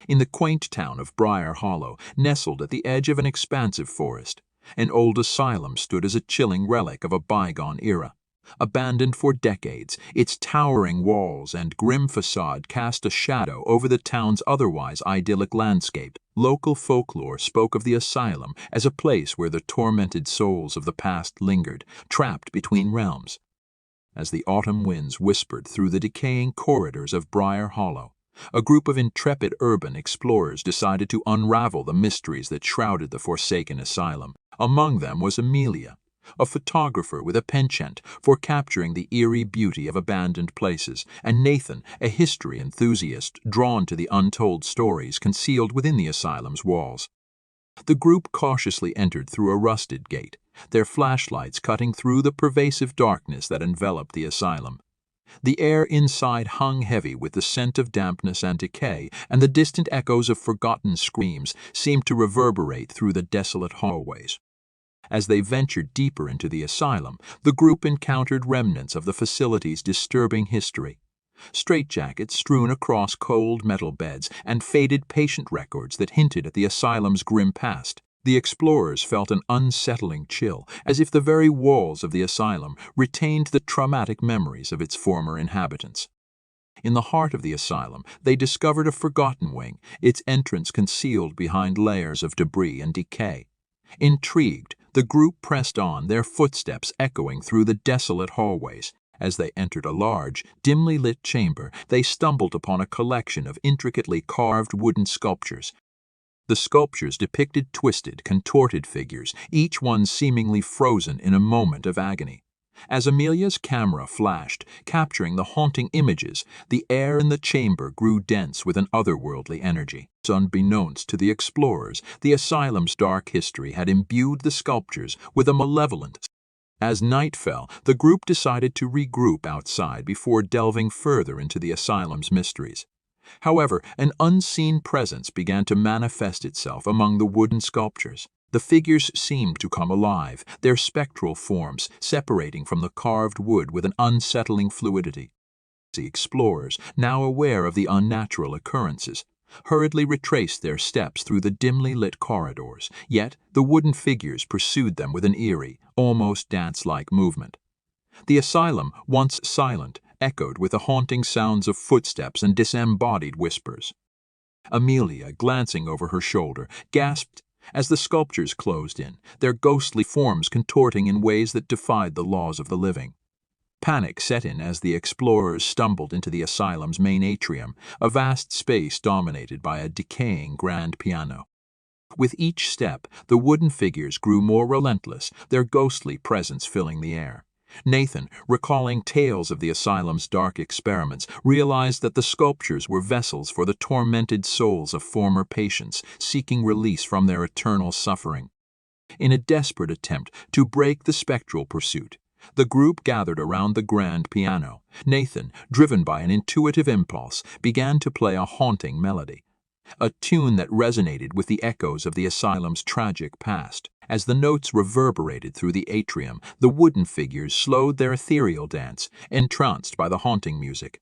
In the quaint town of Briar Hollow, nestled at the edge of an expansive forest, an old asylum stood as a chilling relic of a bygone era. Abandoned for decades, its towering walls and grim facade cast a shadow over the town's otherwise idyllic landscape. Local folklore spoke of the asylum as a place where the tormented souls of the past lingered, trapped between realms. As the autumn winds whispered through the decaying corridors of Briar Hollow, a group of intrepid urban explorers decided to unravel the mysteries that shrouded the forsaken asylum. Among them was Amelia, a photographer with a penchant for capturing the eerie beauty of abandoned places, and Nathan, a history enthusiast drawn to the untold stories concealed within the asylum's walls. The group cautiously entered through a rusted gate, their flashlights cutting through the pervasive darkness that enveloped the asylum. The air inside hung heavy with the scent of dampness and decay, and the distant echoes of forgotten screams seemed to reverberate through the desolate hallways. As they ventured deeper into the asylum, the group encountered remnants of the facility's disturbing history. Straitjackets strewn across cold metal beds and faded patient records that hinted at the asylum's grim past. The explorers felt an unsettling chill, as if the very walls of the asylum retained the traumatic memories of its former inhabitants. In the heart of the asylum, they discovered a forgotten wing, its entrance concealed behind layers of debris and decay. Intrigued, the group pressed on, their footsteps echoing through the desolate hallways. As they entered a large, dimly lit chamber, they stumbled upon a collection of intricately carved wooden sculptures. The sculptures depicted twisted, contorted figures, each one seemingly frozen in a moment of agony. As Amelia's camera flashed, capturing the haunting images, the air in the chamber grew dense with an otherworldly energy. Unbeknownst to the explorers, the asylum's dark history had imbued the sculptures with a malevolent. As night fell, the group decided to regroup outside before delving further into the asylum's mysteries. However, an unseen presence began to manifest itself among the wooden sculptures. The figures seemed to come alive, their spectral forms separating from the carved wood with an unsettling fluidity. The explorers, now aware of the unnatural occurrences, hurriedly retraced their steps through the dimly lit corridors, yet the wooden figures pursued them with an eerie, almost dance-like movement. The asylum, once silent, echoed with the haunting sounds of footsteps and disembodied whispers. Amelia, glancing over her shoulder, gasped as the sculptures closed in, their ghostly forms contorting in ways that defied the laws of the living. Panic set in as the explorers stumbled into the asylum's main atrium, a vast space dominated by a decaying grand piano. With each step, the wooden figures grew more relentless, their ghostly presence filling the air. Nathan, recalling tales of the asylum's dark experiments, realized that the sculptures were vessels for the tormented souls of former patients seeking release from their eternal suffering. In a desperate attempt to break the spectral pursuit, the group gathered around the grand piano. Nathan, driven by an intuitive impulse, began to play a haunting melody, a tune that resonated with the echoes of the asylum's tragic past. As the notes reverberated through the atrium, the wooden figures slowed their ethereal dance, entranced by the haunting music.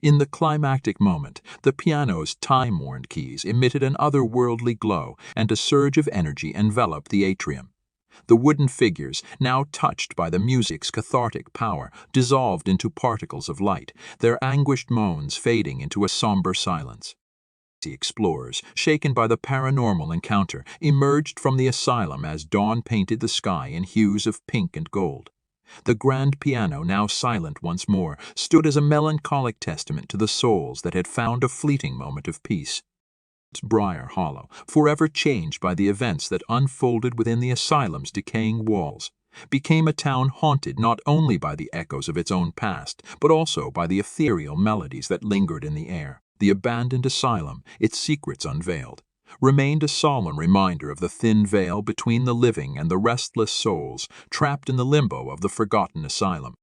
In the climactic moment, the piano's time-worn keys emitted an otherworldly glow, and a surge of energy enveloped the atrium. The wooden figures, now touched by the music's cathartic power, dissolved into particles of light, their anguished moans fading into a somber silence. The explorers, shaken by the paranormal encounter, emerged from the asylum as dawn painted the sky in hues of pink and gold. The grand piano, now silent once more, stood as a melancholic testament to the souls that had found a fleeting moment of peace. Briar Hollow, forever changed by the events that unfolded within the asylum's decaying walls, became a town haunted not only by the echoes of its own past, but also by the ethereal melodies that lingered in the air. The abandoned asylum, its secrets unveiled, remained a solemn reminder of the thin veil between the living and the restless souls trapped in the limbo of the forgotten asylum.